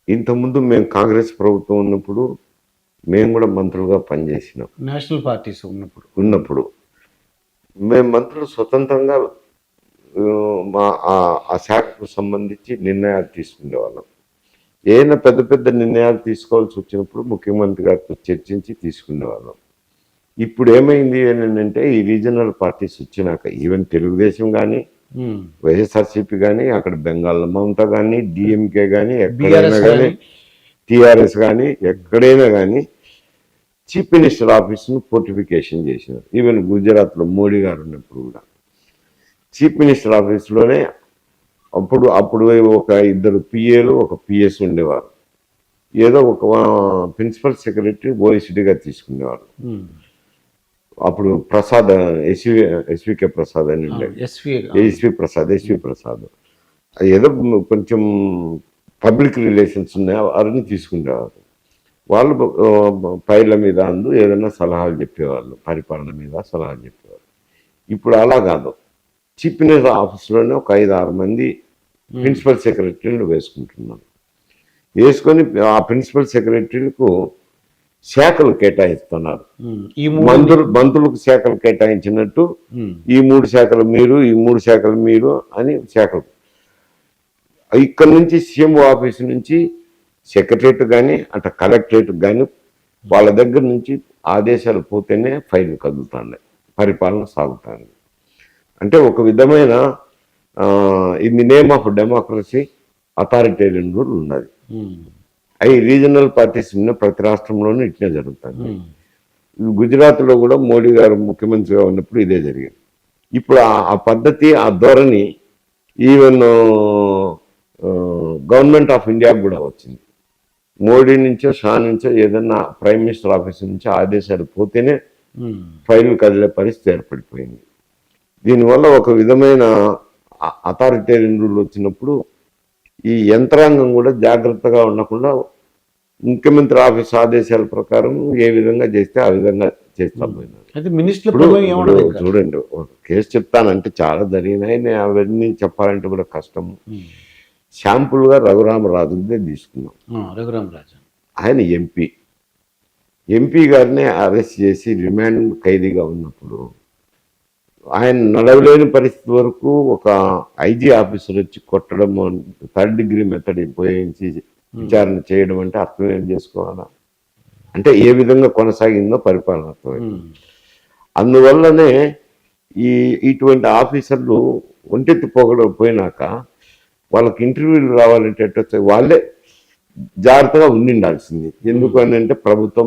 ఇంతకుముందు మేము కాంగ్రెస్ ప్రభుత్వం ఉన్నప్పుడు మేము కూడా మంత్రులుగా పనిచేసినాం. నేషనల్ పార్టీస్ ఉన్నప్పుడు మేము మంత్రులు స్వతంత్రంగా మా ఆ శాఖకు సంబంధించి నిర్ణయాలు తీసుకునేవాళ్ళం. ఏదైనా పెద్ద పెద్ద నిర్ణయాలు తీసుకోవాల్సి వచ్చినప్పుడు ముఖ్యమంత్రి గారితో చర్చించి తీసుకునేవాళ్ళం. ఇప్పుడు ఏమైంది అంటే ఈ రీజనల్ పార్టీస్ వచ్చినాక ఈవెన్ తెలుగుదేశం కానీ వైఎస్ఆర్సీపీ కానీ అక్కడ బెంగాల్ మమతా కానీ డిఎంకే కానీ ఎక్కడైనా కానీ టిఆర్ఎస్ కానీ ఎక్కడైనా కానీ చీఫ్ మినిస్టర్ ఆఫీస్ను ఫోర్టిఫికేషన్ చేసినారు. ఈవెన్ గుజరాత్లో మోడీ గారు ఉన్నప్పుడు కూడా చీఫ్ మినిస్టర్ ఆఫీస్లోనే అప్పుడు ఒక ఇద్దరు పిఏలు ఒక పిఎస్ ఉండేవారు. ఏదో ఒక ప్రిన్సిపల్ సెక్రటరీ ఓఎస్డీగా తీసుకునేవారు. అప్పుడు ప్రసాద్ ఎస్వికే ప్రసాద్ అని ఉండేది. ఎస్వి ప్రసాద్ ఏదో కొంచెం పబ్లిక్ రిలేషన్స్ ఉన్నాయో వారిని తీసుకునేవారు. వాళ్ళు ఫైళ్ళ మీద ఏదైనా సలహాలు చెప్పేవాళ్ళు, పరిపాలన మీద సలహాలు చెప్పేవారు. ఇప్పుడు అలా కాదు, చీఫ్ మినిస్టర్ ఆఫీస్లోనే ఒక 5-6 మంది ప్రిన్సిపల్ సెక్రటరీలు వేసుకుంటున్నాను. వేసుకొని ఆ ప్రిన్సిపల్ సెక్రటరీలకు శాఖలు కేటాయిస్తున్నారు. మంత్రులకు శాఖలు కేటాయించినట్టు ఈ 3 శాఖలు మీరు, ఈ 3 శాఖలు మీరు అని శాఖలు. ఇక్కడ నుంచి సీఎం ఆఫీస్ నుంచి సెక్రటరేట్ కానీ అటు కలెక్టరేట్ కానీ వాళ్ళ దగ్గర నుంచి ఆదేశాలు పోతేనే ఫైల్ కదులుతున్నాయి, పరిపాలన సాగుతుంది. అంటే ఒక విధమైన in the name of democracy authoritarian rule ఉన్నది. అవి రీజనల్ పార్టీస్ ఉన్న ప్రతి రాష్ట్రంలోనూ ఇట్లే జరుగుతుంది. గుజరాత్లో కూడా మోడీ గారు ముఖ్యమంత్రిగా ఉన్నప్పుడు ఇదే జరిగింది. ఇప్పుడు ఆ పద్ధతి, ఆ ధోరణి ఈవెన్ గవర్నమెంట్ ఆఫ్ ఇండియాకు కూడా వచ్చింది. మోడీ నుంచో షా నుంచో ఏదన్నా ప్రైమ్ మినిస్టర్ ఆఫీస్ నుంచి ఆదేశాలు పోతేనే ఫైల్ కదిలే పరిస్థితి ఏర్పడిపోయింది. దీనివల్ల ఒక విధమైన అథారిటేరియన్ రూల్ వచ్చినప్పుడు ఈ యంత్రాంగం కూడా జాగ్రత్తగా ఉండకుండా ముఖ్యమంత్రి ఆఫీస్ ఆదేశాల ప్రకారం ఏ విధంగా చేస్తే ఆ విధంగా చేస్తా పోయినారు. చూడండి, ఒక కేసు చెప్తానంటే చాలా జరిగినాయి, నేను అవన్నీ చెప్పాలంటే కూడా కష్టము. శాంపుల్గా రఘురామరాజుదే తీసుకున్నాం. రఘురామరాజు ఆయన ఎంపీ గారిని అరెస్ట్ చేసి రిమాండ్ ఖైదీగా ఉన్నప్పుడు ఆయన నడవలేని పరిస్థితి వరకు ఒక ఐజీ ఆఫీసర్ వచ్చి కొట్టడం, 3rd డిగ్రీ మెథడ్ ఉపయోగించి విచారణ చేయడం అంటే అర్థం ఏం చేసుకోవాలా? అంటే ఏ విధంగా కొనసాగిందో పరిపాలన అర్థమైంది. అందువల్లనే ఇటువంటి ఆఫీసర్లు ఒంటెత్తి పోయినాక వాళ్ళకి ఇంటర్వ్యూలు రావాలంటే వాళ్ళే జాగ్రత్తగా ఉండాల్సింది. ఎందుకు అని అంటే ప్రభుత్వం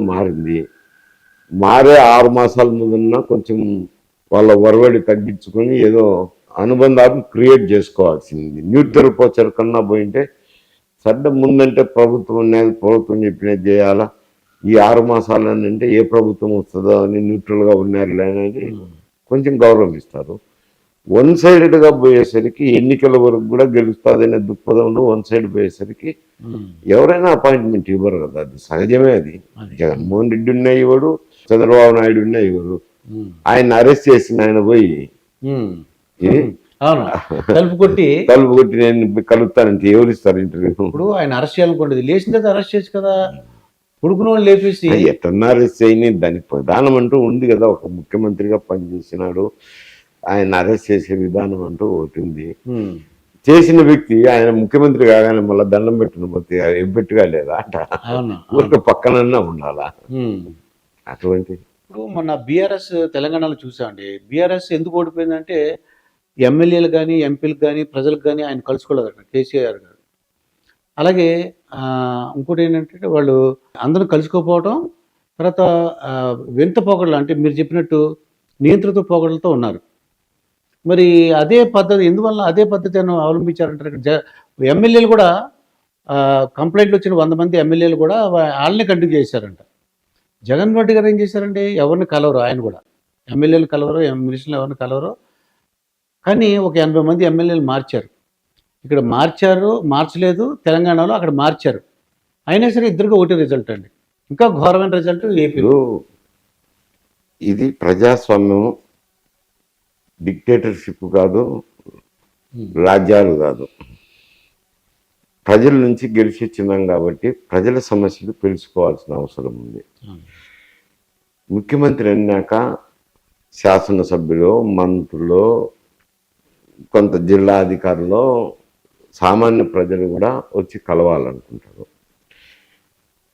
మారే 6 మాసాల ముందున్నా కొంచెం వాళ్ళ ఒరవడి తగ్గించుకొని ఏదో అనుబంధాలను క్రియేట్ చేసుకోవాల్సింది. న్యూట్రల్ పోచర్ కన్నా పోయింటే సడ్డ ముందంటే ప్రభుత్వం చెప్పినది చేయాలా, ఈ 6 మాసాలు అంటే ఏ ప్రభుత్వం వస్తుందో అని న్యూట్రల్గా ఉన్నారులే అనేది కొంచెం గౌరవం ఇస్తారు. 1 సైడెడ్గా పోయేసరికి ఎన్నికల వరకు కూడా గెలుస్తుందనే దృక్పథంలో 1 సైడ్ పోయేసరికి ఎవరైనా అపాయింట్మెంట్ ఇవ్వరు కదా, అది సహజమే. అది జగన్మోహన్ రెడ్డి ఉన్నా ఇవ్వడు, చంద్రబాబు నాయుడు ఉన్నా ఇవ్వరు. ఆయన అరెస్ట్ చేసిన ఆయన పోయి తలుపు కొట్టి నేను కలుపుతానంటే ఎవరు ఇస్తారు ఇంటర్వ్యూ? ఇప్పుడు ఆయన అరెస్ట్ చేయాలనుకోండి, లేచిన తర్వాత అరెస్ట్ చేయొచ్చు కదా, ఉడుకున వాళ్ళు లేపేసి ఎట్టన్నా అరెస్ట్ చేయని దానికి ప్రధానం అంటూ ఉంది కదా. ఒక ముఖ్యమంత్రిగా పనిచేసినాడు, ఆయన అరెస్ట్ చేసే విధానం అంటూ ఒకటి ఉంది. చేసిన వ్యక్తి ఆయన ముఖ్యమంత్రి కాగానే మళ్ళీ దండం పెట్టిన పోతే ఎబ్బెట్టుగా లేదా అంట, ఊరికి పక్కనన్నా ఉండాలా అటువంటి. ఇప్పుడు మొన్న బీఆర్ఎస్ తెలంగాణలో చూసామండి. బీఆర్ఎస్ ఎందుకు ఓడిపోయిందంటే ఎమ్మెల్యేలు కానీ ఎంపీలకు కానీ ప్రజలకు కానీ ఆయన కలుసుకోలేదట కేసీఆర్ గారు. అలాగే ఇంకోటి ఏంటంటే వాళ్ళు అందరూ కలుసుకోకపోవడం, తర్వాత వింత పోగడలు అంటే మీరు చెప్పినట్టు నియంత్రిత పోగడలతో ఉన్నారు. మరి అదే పద్ధతి ఎందువల్ల అదే పద్ధతి అవలంబించారంటారు. ఎమ్మెల్యేలు కూడా కంప్లైంట్లు వచ్చిన 100 మంది ఎమ్మెల్యేలు కూడా వాళ్ళని కంటిన్యూ చేశారంట. జగన్మోహన్ రెడ్డి గారు ఏం చేశారండి, ఎవరిని కలవరు, ఆయన కూడా ఎమ్మెల్యేలు కలవరు, మినిస్టర్లు ఎవరిని కలవరు. కానీ ఒక 80 మంది ఎమ్మెల్యేలు మార్చారు. ఇక్కడ మార్చలేదు తెలంగాణలో, అక్కడ మార్చారు. అయినా సరే ఇద్దరికి ఒకటే రిజల్ట్ అండి. ఇంకా ఘోరమైన రిజల్ట్ ఏపీలో. ఇది ప్రజాస్వామ్యం, డిక్టేటర్షిప్ కాదు, రాజ్యాలు కాదు. ప్రజల నుంచి గెలిచి వచ్చినాం కాబట్టి ప్రజల సమస్యలు తెలుసుకోవాల్సిన అవసరం ఉంది. ముఖ్యమంత్రి అన్నాక శాసనసభ్యులు, మంత్రులు, కొంత జిల్లా అధికారులు, సామాన్య ప్రజలు కూడా వచ్చి కలవాలనుకుంటారు.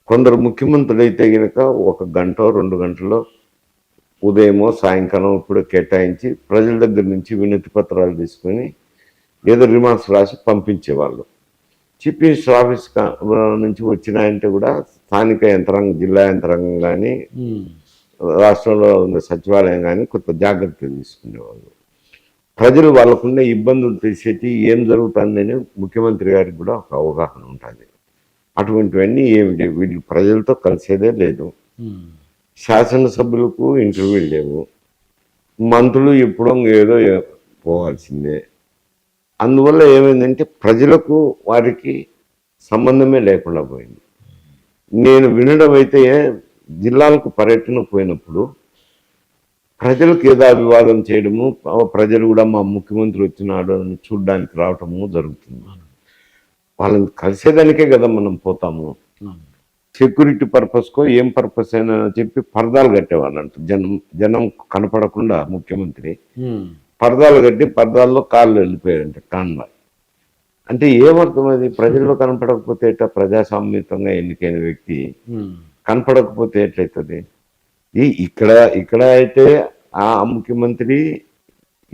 కొందరు ముఖ్యమంత్రులు అయితే కనుక 1 గంట 2 గంటలో ఉదయమో సాయంకాలం ఇప్పుడు కేటాయించి ప్రజల దగ్గర నుంచి వినతి పత్రాలు తీసుకొని ఏదో రిమార్క్స్ రాసి పంపించేవాళ్ళు. చీఫ్ మినిస్టర్ ఆఫీస్ నుంచి వచ్చినాయంటే కూడా స్థానిక యంత్రాంగం, జిల్లా యంత్రాంగం కానీ రాష్ట్రంలో ఉన్న సచివాలయం కానీ కొంత జాగ్రత్తలు తీసుకునేవాళ్ళు. ప్రజలు వాళ్ళకున్న ఇబ్బందులు తెలిసేటి ఏం జరుగుతుందని ముఖ్యమంత్రి గారికి కూడా ఒక అవగాహన ఉంటుంది. అటువంటివన్నీ ఏమిటి, వీళ్ళు ప్రజలతో కలిసేదే లేదు. శాసనసభ్యులకు ఇంటర్వ్యూలు లేవు, మంత్రులు ఎప్పుడో ఏదో పోవాల్సిందే. అందువల్ల ఏమైందంటే ప్రజలకు వారికి సంబంధమే లేకుండా పోయింది. నేను వినడం అయితే జిల్లాలకు పర్యటన పోయినప్పుడు ప్రజలకు ఏదో అభివాదం చేయడము, ప్రజలు కూడా మా ముఖ్యమంత్రి వచ్చినాడు అని చూడడానికి రావటము జరుగుతుంది. వాళ్ళని కలిసేదానికే కదా మనం పోతాము. సెక్యూరిటీ పర్పస్కో ఏం పర్పస్ అయినా చెప్పి పరదాలు కట్టేవాళ్ళంట. జనం కనపడకుండా ముఖ్యమంత్రి పరదాలు కట్టి పరదాల్లో కాళ్ళు వెళ్ళిపోయారంట కాన్వాయ్. అంటే ఏమర్థం అది? ప్రజల్లో కనపడకపోతే ఎట్లా? ప్రజాస్వామ్యంగా ఎన్నికైన వ్యక్తి కనపడకపోతే ఎట్లయితుంది? ఇక్కడ అయితే ఆ ముఖ్యమంత్రి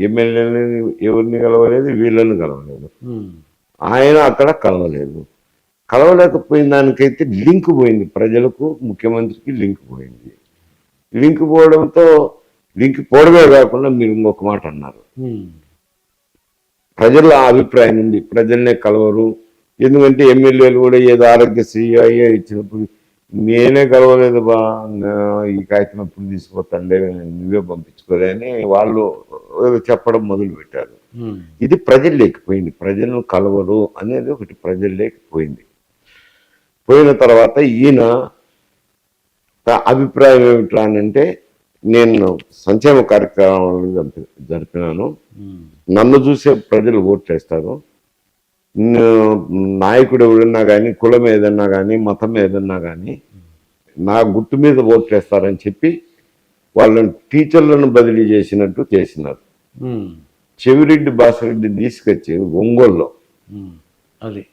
ఎమ్మెల్యేని ఎవరిని కలవలేదు, వీళ్ళని కలవలేదు. ఆయన అక్కడ కలవలేదు. కలవలేకపోయిన దానికైతే లింక్ పోయింది, ప్రజలకు ముఖ్యమంత్రికి లింక్ పోయింది. లింక్ పోవడంతో లింక్ పోవడమే కాకుండా మీరు ఇంకొక మాట అన్నారు, ప్రజల అభిప్రాయం ఉంది ప్రజల్నే కలవరు. ఎందుకంటే ఎమ్మెల్యేలు కూడా ఏదో ఆరోగ్యశ్రీ అయ్యే ఇచ్చినప్పుడు నేనే కలవలేదు బా, ఈ కాగితం ఎప్పుడు తీసుకుపోతాండే, నువ్వే పంపించుకోలే అని వాళ్ళు చెప్పడం మొదలు పెట్టారు. ఇది ప్రజలు లేకపోయింది, ప్రజలను కలవరు అనేది ఒకటి ప్రజలు లేకపోయింది. పోయిన తర్వాత ఈయన అభిప్రాయం ఏమిట్రా అంటే, నేను సంక్షేమ కార్యక్రమాలు జరిపినాను, నన్ను చూసే ప్రజలు ఓట్ చేస్తారు, నాయకుడు ఎవడన్నా కానీ, కులం ఏదన్నా కానీ, మతం ఏదన్నా కానీ నా గుర్తు మీద ఓట్ చేస్తారని చెప్పి వాళ్ళని టీచర్లను బదిలీ చేసినట్టు చేసినారు. చెవిరెడ్డి భాస్కరెడ్డి తీసుకొచ్చి ఒంగోలులో, అది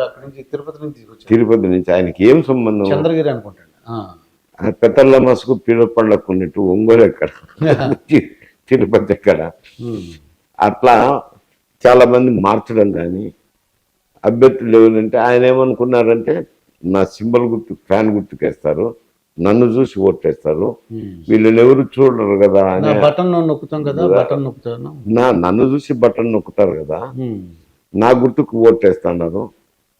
అక్కడి నుంచి తిరుపతి నుంచి ఆయనకి ఏం సంబంధం? చంద్రగిరి అనుకుంటాను. పెద్దల మసుకు పిల్లపళ్ళకు ఉన్నట్టు ఒంగోలు ఎక్కడ, తిరుపతి ఎక్కడ? అట్లా చాలా మంది మార్చడం కానీ అభ్యర్థులు ఎవరంటే ఆయన ఏమనుకున్నారంటే నా సింబల్ గుర్తు, ఫ్యాన్ గుర్తుకేస్తారు, నన్ను చూసి ఓటేస్తారు, వీళ్ళని ఎవరు చూడరు కదా అని బటన్ నొక్కుతాం కదా, బటన్ నొక్కుతాను, నన్ను చూసి బటన్ నొక్కుతారు కదా, నా గుర్తుకు ఓటేస్తున్నారు,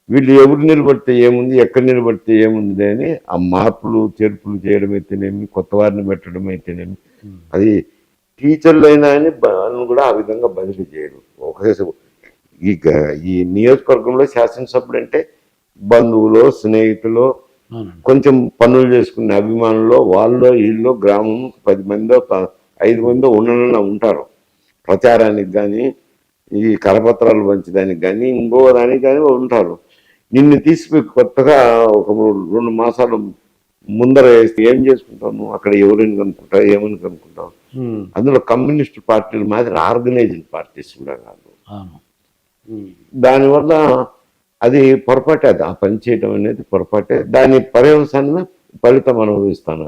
వీళ్ళు ఎవరు నిలబడితే ఏముంది, ఎక్కడ నిలబడితే ఏముంది అని ఆ మార్పులు చేర్పులు చేయడం అయితేనేమి, కొత్త వారిని పెట్టడం అయితేనేమి, అది టీచర్లు అయినా అని కూడా ఆ విధంగా బదిలీ చేయరు. ఒకసారి ఈ నియోజకవర్గంలో శాసనసభ్యులు అంటే బంధువులు, స్నేహితులు, కొంచెం పనులు చేసుకునే అభిమానులు, వాళ్ళు వీళ్ళు గ్రామం 10 మందో 5 మందో ఉంటారు. ప్రచారానికి కానీ, ఈ కరపత్రాలు పంచడానికి కానీ, ఇంకో దానికి కానీ ఉంటారు. నిన్ను తీసిపోయి కొత్తగా ఒక 2 మాసాలు ముందర వేస్తే ఏం చేసుకుంటావు? అక్కడ ఎవరిని కనుక్కుంటావు, ఏమని కనుక్కుంటావు? అందులో కమ్యూనిస్ట్ పార్టీల మాదిరి ఆర్గనైజ్డ్ పార్టీస్ కూడా కాదు. దానివల్ల అది పొరపాటే, అది ఆ పని చేయడం అనేది పొరపాటే. దాని పర్యవసానమే ఫలితం అనుభవిస్తాను.